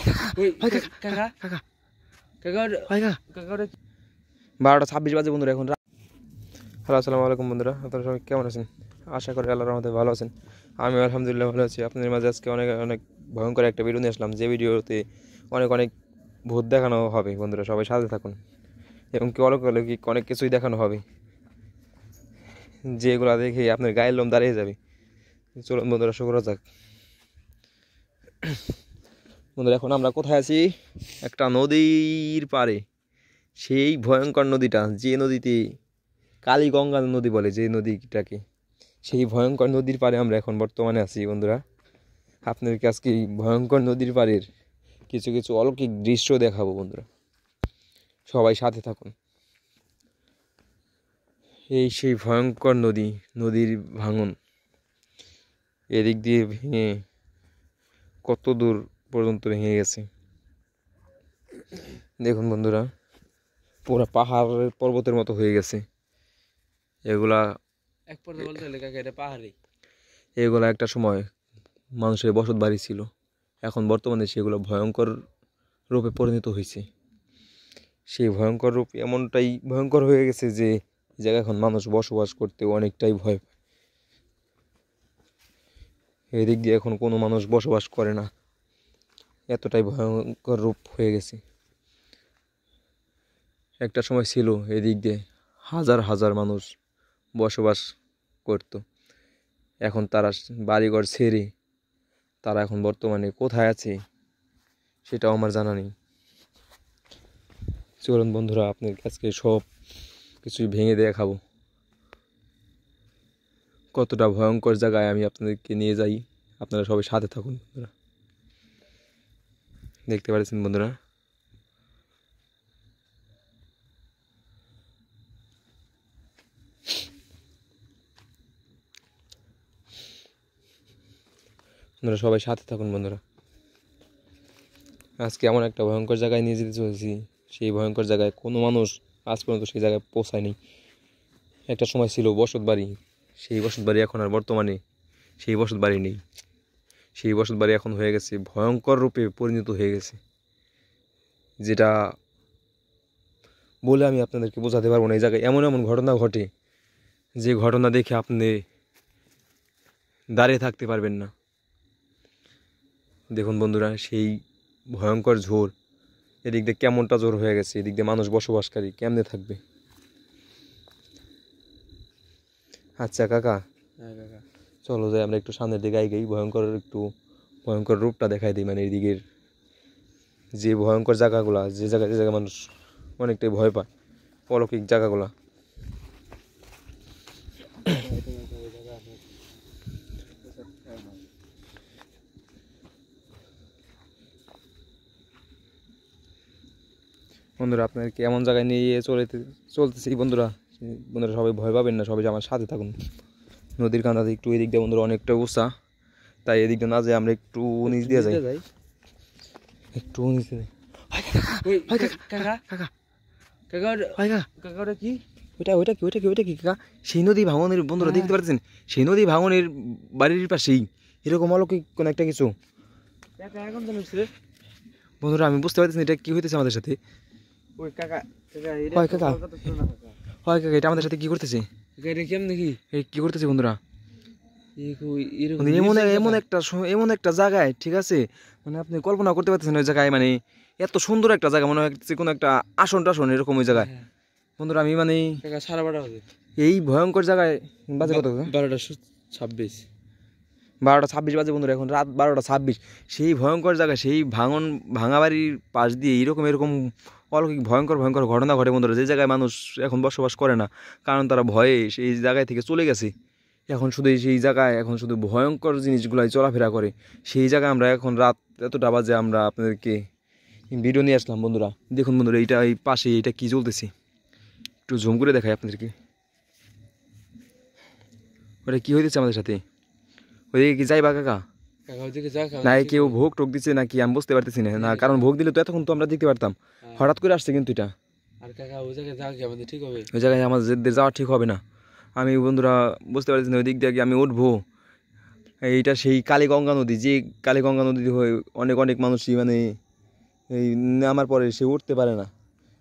কাকা কাকা কাকা কাকা 12:26 বাজে বন্ধুরা এখন। হ্যালো, আসসালামু আলাইকুম বন্ধুরা, আপনারা সবাই কেমন আছেন? আশা করি আল্লাহর রহমতে ভালো আছেন। আমি আলহামদুলিল্লাহ ভালো আছি। আপনাদের মাঝে আজকে অনেক অনেক ভয়ঙ্কর একটা ভিডিও নিয়ে আসলাম, যে ভিডিওতে অনেক অনেক ভূত দেখানো হবে বন্ধুরা, সবাই সাথে থাকুন। এবং কি অলৌকিক অনেক কিছুই দেখানো হবে, যেগুলো দেখে আপনার গায়ের লোম দাঁড়িয়ে যাবে। চলুন বন্ধুরা, শুরু করা যাক। বন্ধুরা, এখন আমরা কোথায় আছি? একটা নদীর পাড়ে। সেই ভয়ঙ্কর নদীটা, যে নদীতে কালীগঙ্গা নদী বলে, যে নদীটাকে, সেই ভয়ঙ্কর নদীর পাড়ে আমরা এখন বর্তমানে আছি বন্ধুরা। আপনাদেরকে আজকে এই ভয়ঙ্কর নদীর পাড়ের কিছু কিছু অলৌকিক দৃশ্য দেখাবো বন্ধুরা, সবাই সাথে থাকুন। এই সেই ভয়ঙ্কর নদী, নদীর ভাঙন এদিক দিয়ে ভেঙে কত দূর পর্যন্ত ভেঙে গেছে দেখুন বন্ধুরা, পুরো পাহাড়ের পর্বতের মতো হয়ে গেছে। এগুলা এক পর্যায়ে বলতে গেলে কাকা এটা পাহাড়ি। এগুলা একটা সময় মানুষের বসত বাড়ি ছিল, এখন বর্তমানে সেগুলো ভয়ঙ্কর রূপে পরিণত হয়েছে। সেই ভয়ঙ্কর রূপ এমনটাই ভয়ঙ্কর হয়ে গেছে যে জায়গায় এখন মানুষ বসবাস করতে অনেকটাই ভয় পায়। এদিক দিয়ে এখন কোনো মানুষ বসবাস করে না, এতটাই ভয়ঙ্কর রূপ হয়ে গেছে। একটা সময় ছিল এদিক দিয়ে হাজার হাজার মানুষ বসবাস করত, এখন তারা বাড়িঘর ছেড়ে তারা এখন বর্তমানে কোথায় আছে সেটাও আমার জানা নেই। চলুন বন্ধুরা, আপনার কাছে সব কিছুই ভেঙে দেখাবো। কতটা ভয়ঙ্কর জায়গায় আমি আপনাদেরকে নিয়ে যাই, আপনারা সবাই সাথে থাকুন বন্ধুরা। দেখতে পাচ্ছেন বন্ধুরা, আপনারা সবাই সাথে থাকুন বন্ধুরা। আজকে এমন একটা ভয়ঙ্কর জায়গায় নিয়ে যেতে চলেছি, সেই ভয়ঙ্কর জায়গায় কোনো মানুষ আজ পর্যন্ত সেই জায়গায় পৌঁছায়নি। একটা সময় ছিল বসত বাড়ি, সেই বসত বাড়ি এখন আর বর্তমানে সেই বসত বাড়ি নেই। সেই বসত বাড়ি এখন হয়ে গেছে ভয়ঙ্কর রূপে পরিণত হয়ে গেছে, যেটা বলে আমি আপনাদেরকে বোঝাতে পারবো না। এই জায়গায় এমন এমন ঘটনা ঘটে, যে ঘটনা দেখে আপনি দাঁড়িয়ে থাকতে পারবেন না। দেখুন বন্ধুরা, সেই ভয়ঙ্কর ঝড় এদিক দিয়ে কেমনটা জোর হয়ে গেছে, এদিক দিয়ে মানুষ বসবাসকারী কেমনে থাকবে? আচ্ছা কাকা, চলো যাই আমরা একটু সামনের দিকে এগিয়ে ভয়ঙ্কর একটু ভয়ঙ্কর রূপটা দেখাই দিই। মানে এদিকের যে ভয়ঙ্কর জায়গাগুলা, যে জায়গায় মানুষ অনেকটাই ভয় পায়, অলৌকিক জায়গাগুলা। বন্ধুরা, আপনাদেরকে এমন জায়গায় নিয়ে চলতেছি বন্ধুরা। বন্ধুরা সবাই ভয় পাবেন না, সবাই আমার সাথে থাকুন। নদীর কাঁধাতে একটু এদিক দিয়ে বন্ধুরা অনেকটা উঁচা, তাই এদিক দিয়ে না যাই আমরা একটু নিচ দিয়ে যাই, একটু নিচে যাই। কি ওইটা কি কাকা? সেই নদী ভাঙনের বন্ধুরা দেখতে পাচ্ছেন, সেই নদী ভাঙনের বাড়ির পাশেই এরকম অলৌকিক কোন একটা কিছু। বন্ধুরা আমি বুঝতে পারতেছি এটা কি হইতেছে আমাদের সাথে। এটা আমাদের সাথে কি করতেছে? কি করতেছে বন্ধুরা? এমন একটা জায়গায়, ঠিক আছে, মানে আপনি কল্পনা করতে পারতেছেন ওই জায়গায়, মানে এত সুন্দর একটা জায়গা, মনে হচ্ছে কোনো একটা আসন টাসন এরকম ওই জায়গায়। বন্ধুরা আমি মানে এই ভয়ঙ্কর জায়গায় বাজে কত? 12:26 বাজে বন্ধুরা, এখন রাত 12:26। সেই ভয়ঙ্কর জায়গায়, সেই ভাঙা বাড়ির পাশ দিয়ে এরকম অলৌকিক ভয়ঙ্কর ঘটনা ঘটে বন্ধুরা, যে জায়গায় মানুষ এখন বসবাস করে না, কারণ তারা ভয়ে সেই জায়গায় থেকে চলে গেছে। এখন সেই জায়গায় এখন শুধু ভয়ঙ্কর জিনিসগুলাই চলাফেরা করে। সেই জায়গায় আমরা এখন রাত এতটা বাজে আমরা আপনাদেরকে ভিডিও নিয়ে আসলাম বন্ধুরা। দেখুন বন্ধুরা, এইটা এই পাশে এটা কি চলতেছে, একটু জুম করে দেখাই আপনাদেরকে। ওটা কি হইতেছে আমাদের সাথে? ওইদিকে কি যাইবা কাকা? না কেউ ভোগ টোক দিচ্ছে নাকি আমি বুঝতে পারতেছি না, কারণ ভোগ দিলে তো এতক্ষণ তো আমরা দেখতে পারতাম, হঠাৎ করে আসছে কিন্তু এটা। ওই জায়গায় আমাদের যাওয়া ঠিক হবে না। আমি বন্ধুরা বুঝতে পারছি না ওই দিক দিয়ে আমি উঠবো। এইটা সেই কালীগঙ্গা নদী, যে কালীগঙ্গা নদী হয়ে অনেক মানুষই মানে এই নামার পরে সে উঠতে পারে না।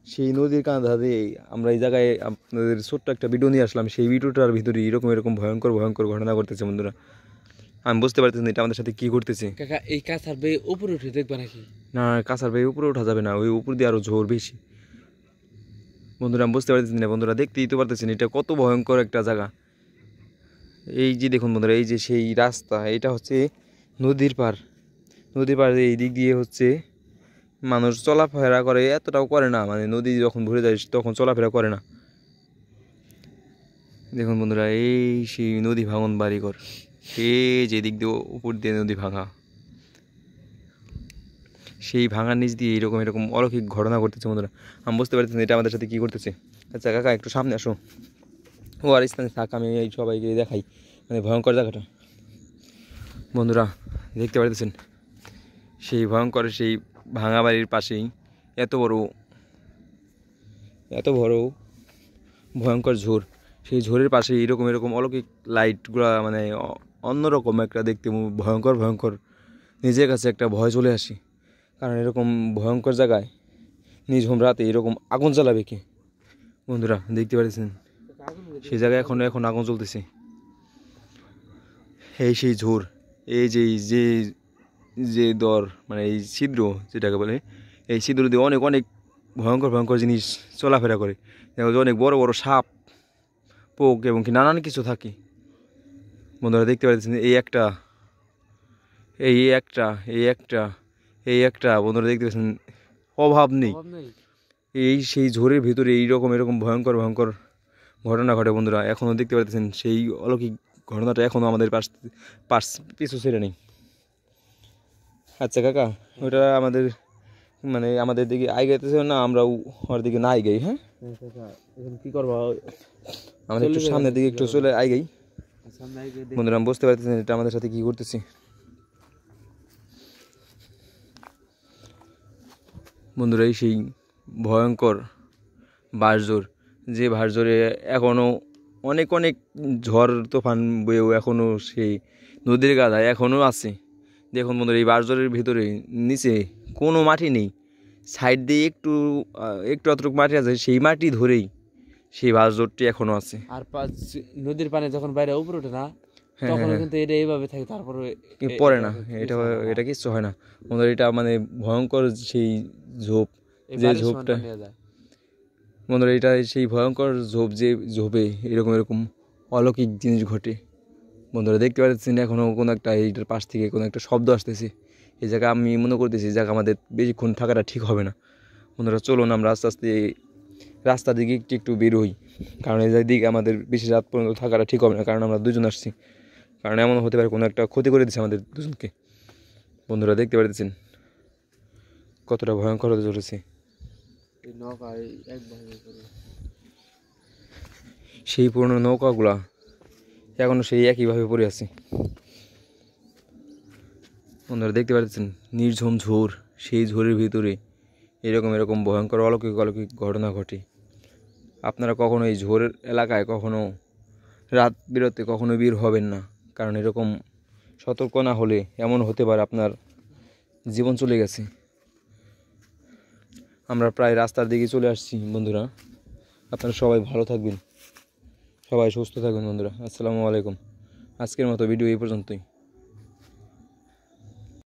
সেই নদীর কাঁধে আমরা এই জায়গায় আপনাদের ছোট্ট একটা ভিডিও নিয়ে আসলাম। সেই ভিডিওটার ভিতরে এরকম ভয়ঙ্কর ভয়ঙ্কর ঘটনা ঘটতেছে বন্ধুরা। আমি বুঝতে পারতেছি না এটা আমাদের সাথে কি করতেছে। কাকা এই কাছার বেয়ে উপরে উঠে দেখবা নাকি? না কাছার ভাই উপরে ওঠা যাবে না, ওই উপর দিয়ে আরও ঝোর বেশি। বন্ধুরা আমি বুঝতে পারতেছি না, বন্ধুরা দেখতেই তো পারতেছেন এটা কত ভয়ঙ্কর একটা জায়গা। এই যে দেখুন বন্ধুরা, এই যে সেই রাস্তা, এটা হচ্ছে নদীর পার। নদীর পার এই দিক দিয়ে হচ্ছে মানুষ চলাফেরা করে, এতটাও করে না, মানে নদী যখন ভরে যায় তখন চলাফেরা করে না। দেখুন বন্ধুরা এই সেই নদী ভাঙন বাড়িঘর, এই যে দিক দিয়ে উপর দিয়ে নদী ভাঙা, সেই ভাঙার নিচ দিয়ে এরকম অলৌকিক ঘটনা ঘটতেছে বন্ধুরা। আমি বুঝতে পারতেছি এটা আমাদের সাথে কী করতেছে। আচ্ছা কাকা একটু সামনে আসো, ও আর স্থানে থাক, আমি এই সবাইকে দেখাই মানে ভয়ঙ্কর জায়গাটা। বন্ধুরা দেখতে পারতেছেন সেই ভয়ঙ্কর সেই ভাঙা বাড়ির পাশেই এত বড় ভয়ঙ্কর ঝোর। সেই ঝোরের পাশে এরকম অলৌকিক লাইটগুলা, মানে অন্যরকম একটা দেখতে ভয়ঙ্কর। নিজের কাছে একটা ভয় চলে আসে, কারণ এরকম ভয়ঙ্কর জায়গায় নিঝুম রাতে এরকম আগুন জ্বালাবে কি। বন্ধুরা দেখতে পাচ্ছেন সেই জায়গায় এখন আগুন জ্বলতেছে। এই সেই ঝোর, এই যে যে দর মানে এই ছিদ্র যেটাকে বলে, এই ছিদ্র দিয়ে অনেক ভয়ঙ্কর জিনিস চলাফেরা করে। দেখো যে অনেক বড় সাপ, পোক এবং কি নানান কিছু থাকে। বন্ধুরা দেখতে পাচ্ছেন এই একটা বন্ধুরা দেখতে পাচ্ছেন অভাব নেই। এই সেই ঝোরের ভিতরে এরকম ভয়ঙ্কর ঘটনা ঘটে বন্ধুরা। এখনও দেখতে পাচ্ছেন সেই অলৌকিক ঘটনাটা এখনও আমাদের পাশ পিছু ছেড়ে নেই। আচ্ছা কাকা ওটা আমাদের দিকে আইগাইতেছে না, আমরা ওর দিকে না আইগাই। হ্যাঁ কি করবো, আমাদের একটু সামনের দিকে একটু চলে আইগাই। বন্ধুরা আমি বুঝতে পারতেছেন এটা আমাদের সাথে কি করতেছি। বন্ধুরা এই সেই ভয়ঙ্কর বাঁশঝোর, যে বাঁশঝোরে এখনও অনেক ঝড় তুফান বয়েও এখনও সেই নদীর গাদায় এখনও আছে। দেখুন বন্ধুরা এই বাঁশঝোরের ভিতরে নিচে কোনো মাটি নেই, সাইড দিয়ে একটু অতটুকু মাটি আছে, সেই মাটি ধরেই সেই বাঁশঝোরটি এখনও আছে। আর নদীর পানি যখন বাইরে উপরে ওঠে না তখন কিন্তু এটা এইভাবে থাকে, তারপরে পড়ে না, এটা কিচ্ছু হয় না বন্ধুরা। এটা মানে ভয়ঙ্কর সেই ঝোপ, যে ঝোপটা বন্ধুরা, এটা সেই ভয়ঙ্কর ঝোপ, যে ঝোপে এরকম অলৌকিক জিনিস ঘটে। বন্ধুরা দেখতে পাচ্ছেন এখনও কোনো একটা এইটার পাশ থেকে কোনো একটা শব্দ আসতেছে। এই জায়গায় আমি মনে করতেছি এই জায়গা আমাদের বেশিক্ষণ থাকাটা ঠিক হবে না। বন্ধুরা চলুন আমরা আস্তে রাস্তার দিকে একটু বের হই, কারণ এই দিকে আমাদের বেশি রাত পর্যন্ত থাকাটা ঠিক হবে না, কারণ আমরা দুজন আসছি। কারণ এমন হতে পারে কোনো একটা ক্ষতি করে দিচ্ছে আমাদের দুজনকে। বন্ধুরা দেখতে পাচ্ছেন কতটা ভয়ঙ্কর হতে চলেছে। সেই পুরনো নৌকাগুলা এখনো সেই একইভাবে পড়ে আছে। বন্ধুরা দেখতে পাচ্ছেন নির্ঝুম ঝোর, সেই ঝোরের ভিতরে এরকম ভয়ঙ্কর অলৌকিক ঘটনা ঘটে। আপনারা কখনো এই ঝোরের এলাকায় কখনো রাত বিরতে কখনো বের হবেন না, কারণ এরকম সতর্ক না হলে এমন হতে পারে আপনার জীবন চলে গেছে। আমরা প্রায় রাস্তার দিকে চলে আসছি বন্ধুরা। আপনারা সবাই ভালো থাকবেন, সবাই সুস্থ থাকবেন বন্ধুরা। আসসালামু আলাইকুম। আজকের মতো ভিডিও এই পর্যন্তই।